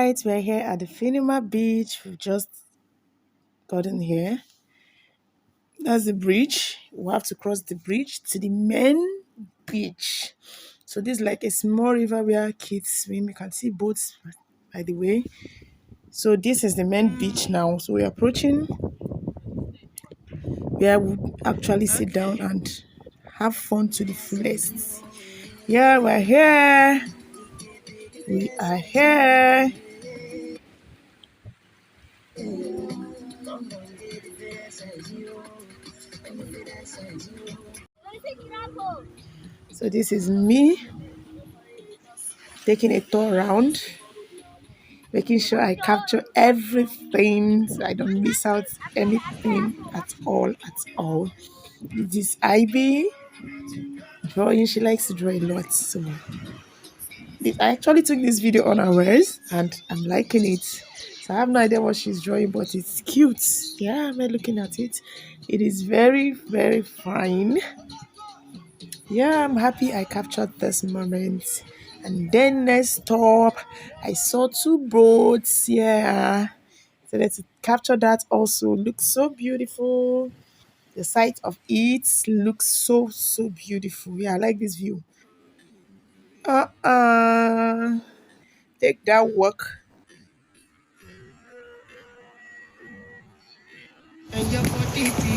right, we're here at the Finima Beach. We've just gotten here. That's the bridge. We'll have to cross the bridge to the main beach. So this is like a small river where kids swim. You can see boats by the way. So this is the main beach now. So we're approaching where we actually sit down and have fun to the fullest. Yeah, we're here. We are here. So this is me taking a tour around, making sure I capture everything so I don't miss out anything at all, at all. This is Ivy drawing. She likes to draw a lot. So I actually took this video unawares and I'm liking it. So I have no idea what she's drawing, but it's cute. Yeah, I'm looking at it. It is very, very fine. Yeah, I'm happy I captured this moment. And then next stop, I saw two boats. Yeah. So let's capture that also. Looks so beautiful. The sight of it looks so, so beautiful. Yeah, I like this view. Uh-uh. Take that walk. And your body